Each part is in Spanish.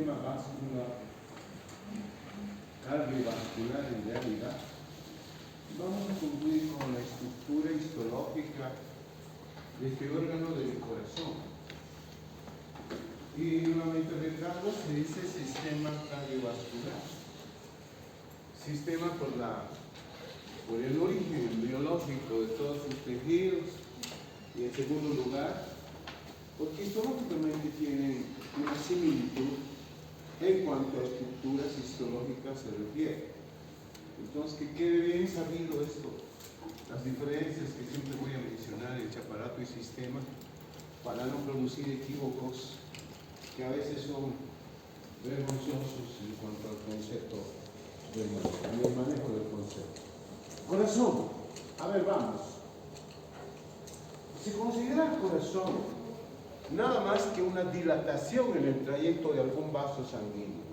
sistema vascular cardiovascular en realidad, vamos a concluir con la estructura histológica de este órgano del corazón. Y nuevamente recalco, se dice sistema cardiovascular. Sistema por el origen biológico de todos sus tejidos, y en segundo lugar, porque histológicamente tienen una similitud en cuanto a estructuras histológicas se refiere. Entonces, que quede bien sabido esto, las diferencias que siempre voy a mencionar entre aparato y sistema, para no producir equívocos que a veces son vergonzosos en cuanto al concepto del manejo del concepto. Corazón, a ver, vamos. Se considera el corazón nada más que una dilatación en el trayecto de algún vaso sanguíneo.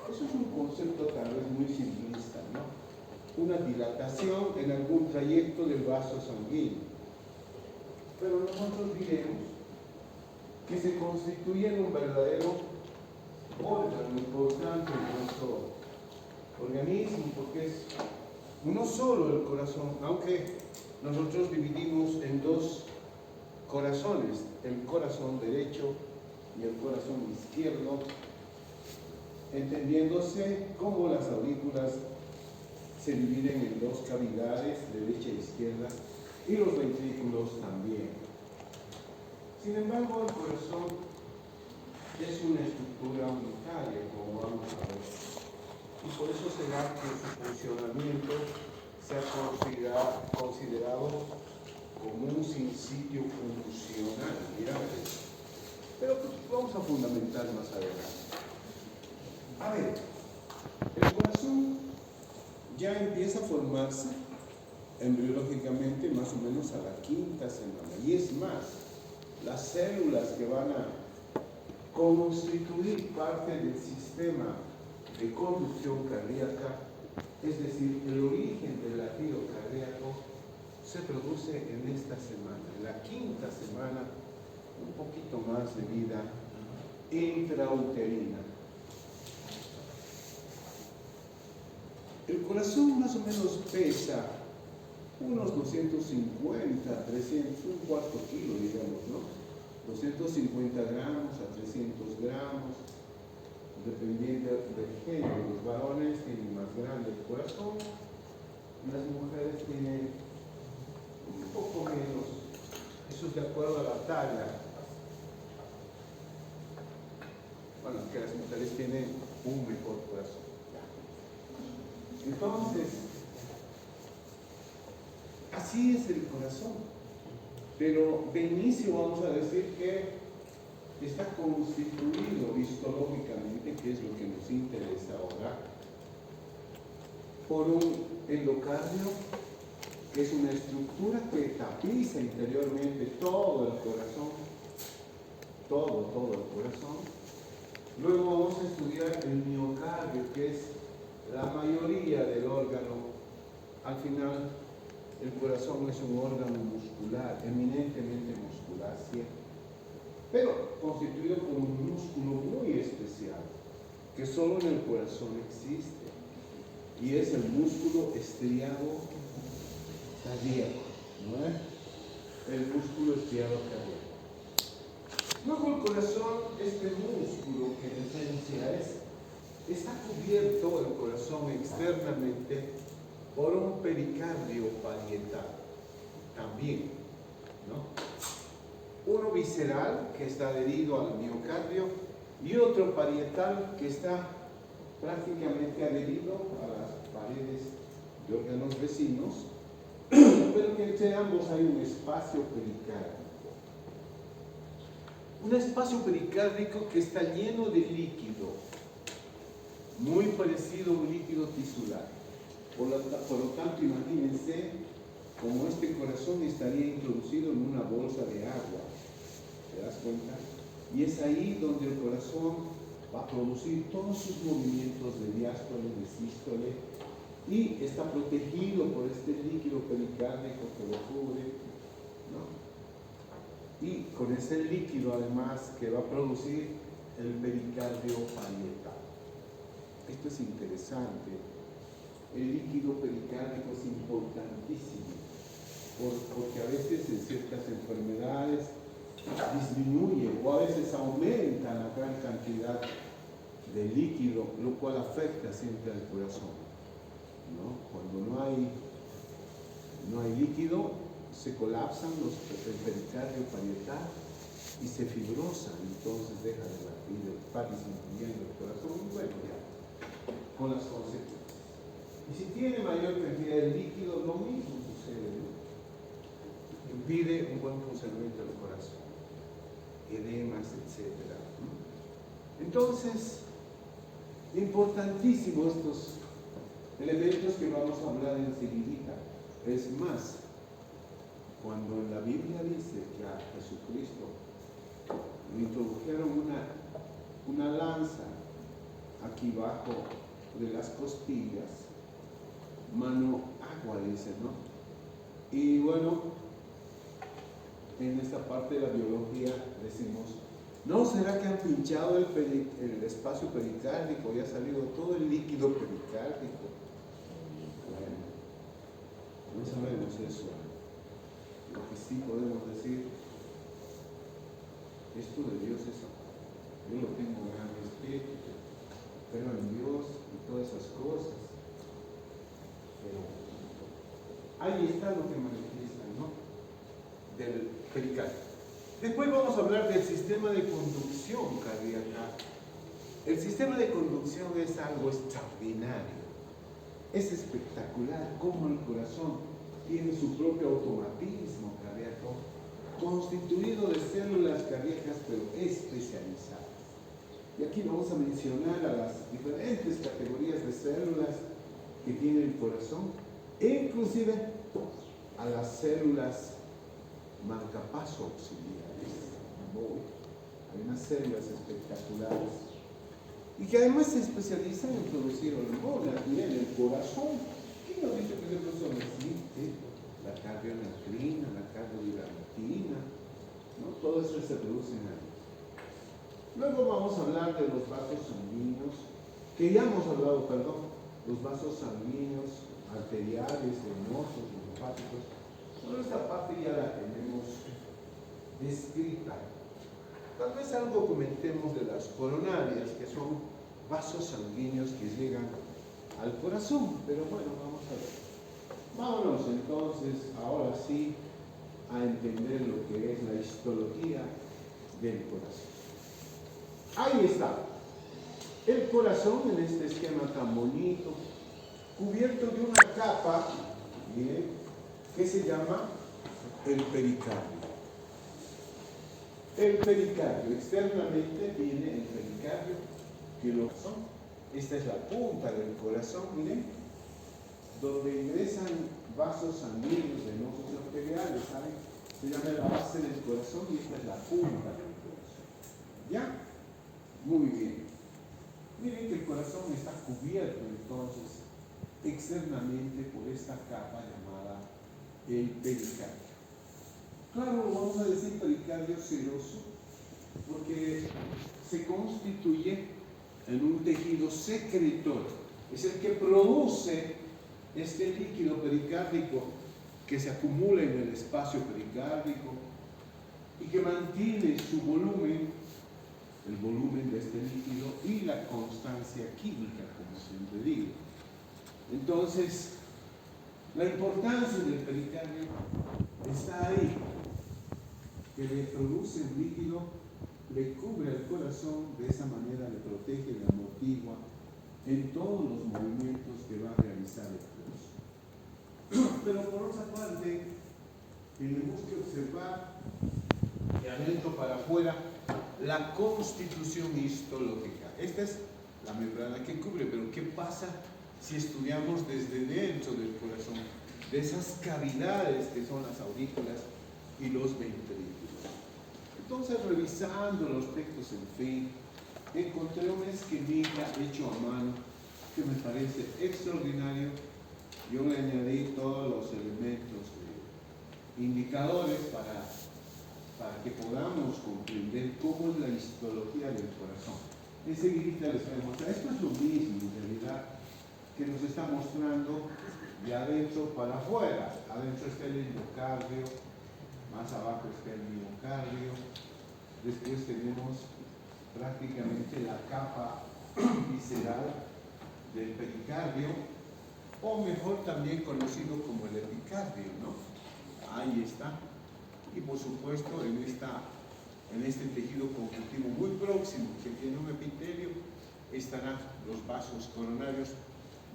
Eso es un concepto tal vez muy simplista, ¿no? Una dilatación en algún trayecto del vaso sanguíneo. Pero nosotros diremos que se constituye en un verdadero órgano importante en nuestro organismo, porque es no solo el corazón, aunque nosotros dividimos en dos corazones, el corazón derecho y el corazón izquierdo, entendiéndose como las aurículas se dividen en dos cavidades, derecha e izquierda, y los ventrículos también. Sin embargo, el corazón es una estructura unitaria, como vamos a ver, y por eso será que su funcionamiento se ha considerado como un sinsitio funcional. Mira eso. Pero pues, vamos a fundamentar más adelante. A ver, el corazón ya empieza a formarse embriológicamente más o menos a la 5ª semana. Y es más, las células que van a constituir parte del sistema de conducción cardíaca, es decir, el origen del latido cardíaco, se produce en esta semana, en la 5ª semana, un poquito más de vida intrauterina. El corazón más o menos pesa unos 250, 300, un cuarto kilo, digamos, ¿no? 250 gramos a 300 gramos, dependiendo del género. Los varones tienen más grande el corazón, y las mujeres tienen un poco menos. Eso es de acuerdo a la talla. Bueno, que las mujeres tienen un mejor corazón. Entonces, así es el corazón. Pero de inicio vamos a decir que está constituido histológicamente, que es lo que nos interesa ahora, por un endocardio, que es una estructura que tapiza interiormente todo el corazón, todo el corazón. Luego vamos a estudiar el miocardio, que es la mayoría del órgano. Al final, el corazón es un órgano muscular, eminentemente muscular, ¿cierto? Pero constituido por un músculo muy especial, que solo en el corazón existe, y es el músculo estriado cardíaco, ¿no es? El músculo estriado cardíaco. Luego el corazón, este músculo que en esencia está cubierto el corazón externamente por un pericardio parietal, también, ¿no? Uno visceral que está adherido al miocardio y otro parietal que está prácticamente adherido a las paredes de órganos vecinos, pero que entre ambos hay un espacio pericárdico. Un espacio pericárdico que está lleno de líquido, muy parecido a un líquido tisular. Por lo tanto, imagínense como este corazón estaría introducido en una bolsa de agua. ¿Te das cuenta? Y es ahí donde el corazón va a producir todos sus movimientos de diástole, de sístole, y está protegido por este líquido pericárdico que lo cubre, ¿no? Y con ese líquido, además, que va a producir el pericardio parietal. Esto es interesante. El líquido pericárdico es importantísimo porque a veces en ciertas enfermedades disminuye o a veces aumenta la gran cantidad de líquido, lo cual afecta siempre al corazón, ¿no? Cuando no hay líquido, se colapsan el pericardio parietal y se fibrosa, entonces deja de latir el paris incluyendo el corazón, y bueno, ya, con las consecuencias. Y si tiene mayor cantidad de líquido, lo mismo sucede, ¿no? Impide un buen funcionamiento del corazón, edemas, etc. Entonces, importantísimo estos elementos que vamos a hablar enseguida. Es más, cuando en la Biblia dice que a Jesucristo le introdujeron una lanza aquí bajo de las costillas, mano agua, dice, ¿no? Y bueno, en esta parte de la biología decimos, ¿no será que han pinchado el espacio pericárdico y ha salido todo el líquido pericárdico? Bueno, no sabemos eso. Lo que sí podemos decir, esto de Dios es, yo lo tengo gran respeto, pero en Dios y todas esas cosas. Pero ahí está lo que manifiesta, ¿no? Del pericardio. Después vamos a hablar del sistema de conducción cardíaca. El sistema de conducción es algo extraordinario. Es espectacular cómo el corazón tiene su propio automatismo cardíaco, constituido de células cardíacas, pero especializadas. Y aquí vamos a mencionar a las diferentes categorías de células que tiene el corazón, e inclusive a las células marcapaso auxiliares. Hay unas células espectaculares y que además se especializan en producir hormonas. Miren, el corazón, ¿quién ha dicho que el corazón existe? La cardionatrina, la cardiodilatina, ¿no? Todo eso se produce en ahí. Luego vamos a hablar de los vasos sanguíneos, que ya hemos hablado, los vasos sanguíneos, arteriales, venosos, linfáticos. Toda esta parte ya la tenemos descrita. Tal vez algo comentemos de las coronarias, que son vasos sanguíneos que llegan al corazón, pero bueno, vamos a ver. Vámonos entonces, ahora sí, a entender lo que es la histología del corazón. Ahí está, el corazón en este esquema tan bonito, cubierto de una capa, miren, que se llama el pericardio. El pericardio, externamente viene el pericardio, que lo son. Esta es la punta del corazón, miren, donde ingresan vasos sanguíneos, venosos y arteriales, ¿saben? Se llama la base del corazón y esta es la punta del corazón. ¿Ya? Muy bien. Miren que el corazón está cubierto entonces externamente por esta capa llamada el pericardio. Claro, vamos a decir pericardio seroso porque se constituye en un tejido secretor. Es el que produce este líquido pericárdico que se acumula en el espacio pericárdico y que mantiene su volumen, el volumen de este líquido y la constancia química, como siempre digo. Entonces, la importancia del pericardio está ahí, que le produce el líquido, le cubre el corazón, de esa manera le protege, le amortigua en todos los movimientos que va a realizar el corazón. Pero por otra parte, tenemos que observar de adentro para afuera la constitución histológica. Esta es la membrana que cubre, pero ¿qué pasa si estudiamos desde dentro del corazón, de esas cavidades que son las aurículas y los ventrículos? Entonces, revisando los textos en fe, encontré un esquemita hecho a mano que me parece extraordinario. Yo le añadí todos los elementos de indicadores para para que podamos comprender cómo es la histología del corazón. Enseguida les voy a mostrar. Esto es lo mismo en realidad que nos está mostrando de adentro para afuera. Adentro está el endocardio, más abajo está el miocardio, después tenemos prácticamente la capa visceral del pericardio, o mejor también conocido como el epicardio, ¿no? Ahí está. Y por supuesto en este tejido conjuntivo muy próximo que tiene un epitelio estarán los vasos coronarios,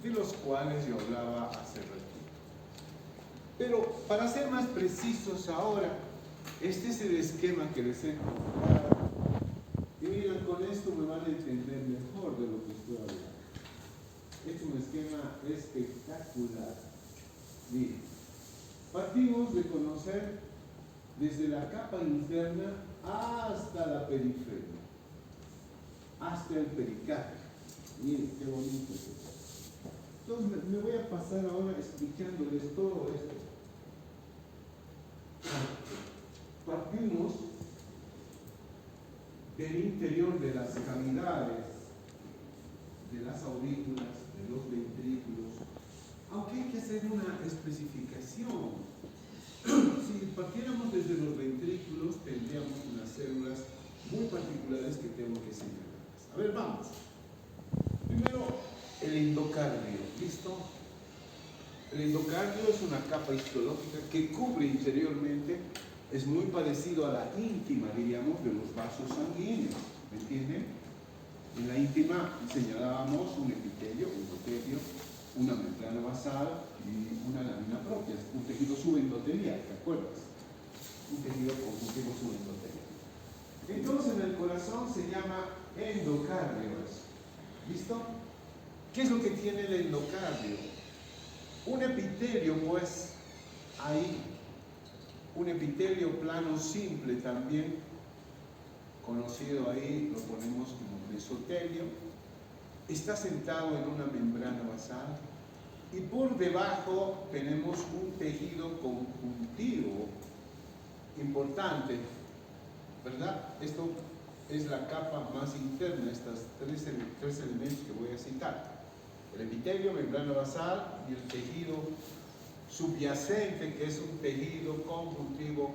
de los cuales yo hablaba hace ratito. Pero para ser más precisos ahora, este es el esquema que les he contado. Y miren, con esto me van a entender mejor de lo que estoy hablando. Es un esquema espectacular. Miren, partimos de conocer desde la capa interna hasta la periferia, hasta el pericardio. Miren, qué bonito es esto. Entonces me voy a pasar ahora explicándoles todo esto. Partimos del interior de las cavidades, de las aurículas, de los ventrículos, aunque hay que hacer una especificación. Si partiéramos desde los ventrículos, tendríamos unas células muy particulares que tengo que señalarlas. A ver, vamos. Primero, el endocardio. ¿Listo? El endocardio es una capa histológica que cubre interiormente, es muy parecido a la íntima, diríamos, de los vasos sanguíneos. ¿Me entienden? En la íntima señalábamos un epitelio, un endotelio, una membrana basal y una lámina propia, un tejido subendotelial, ¿te acuerdas? Un tejido conjuntivo subendotelial. Entonces en el corazón se llama endocardio. ¿Listo? ¿Qué es lo que tiene el endocardio? Un epitelio, pues, ahí, un epitelio plano simple también, conocido ahí, lo ponemos como mesotelio, está sentado en una membrana basal y por debajo tenemos un tejido conjuntivo importante, ¿verdad? Esto es la capa más interna, estos tres elementos que voy a citar: el epitelio, membrana basal y el tejido subyacente, que es un tejido conjuntivo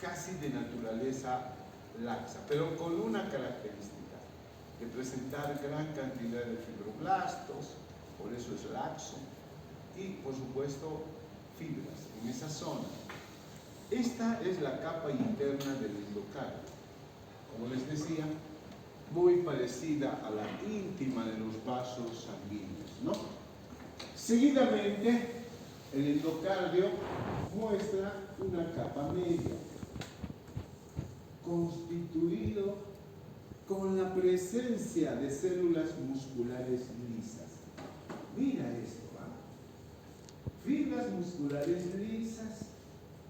casi de naturaleza laxa, pero con una característica: de presentar gran cantidad de fibroblastos, por eso es laxo, y por supuesto fibras en esa zona. Esta es la capa interna del endocardio, como les decía, muy parecida a la íntima de los vasos sanguíneos, ¿no? Seguidamente, el endocardio muestra una capa media, constituido con la presencia de células musculares lisas. Mira esto, ¿va? Fibras musculares lisas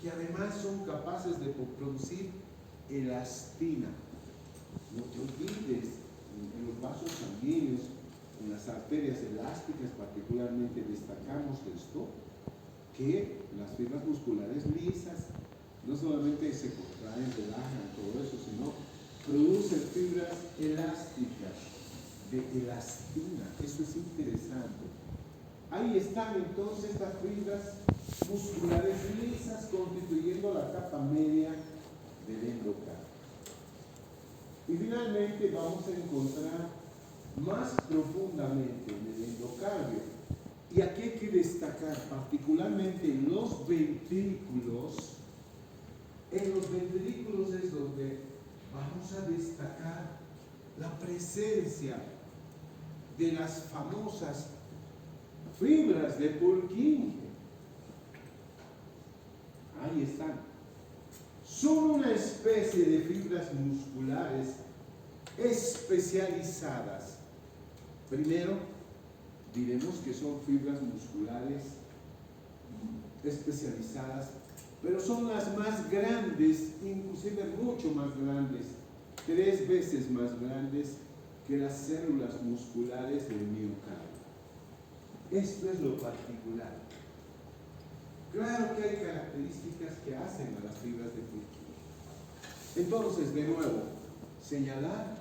que además son capaces de producir elastina. No te olvides, en los vasos sanguíneos, en las arterias elásticas particularmente, destacamos esto, que las fibras musculares lisas no solamente se contraen, relajan, todo eso, sino producen fibras elásticas de elastina. Eso es interesante. Ahí están entonces estas fibras musculares lisas constituyendo la capa media del endocardio. Y finalmente vamos a encontrar más profundamente en el endocardio. Y aquí hay que destacar particularmente en los ventrículos. En los ventrículos es donde vamos a destacar la presencia de las famosas fibras de Purkinje. Ahí están. Son una especie de fibras musculares especializadas. Primero, diremos que son fibras musculares especializadas, pero son las más grandes, inclusive mucho más grandes, 3 veces más grandes que las células musculares del miocardio. Esto es lo particular. Claro que hay características que hacen a las fibras de Purkinje. Entonces, de nuevo, señalar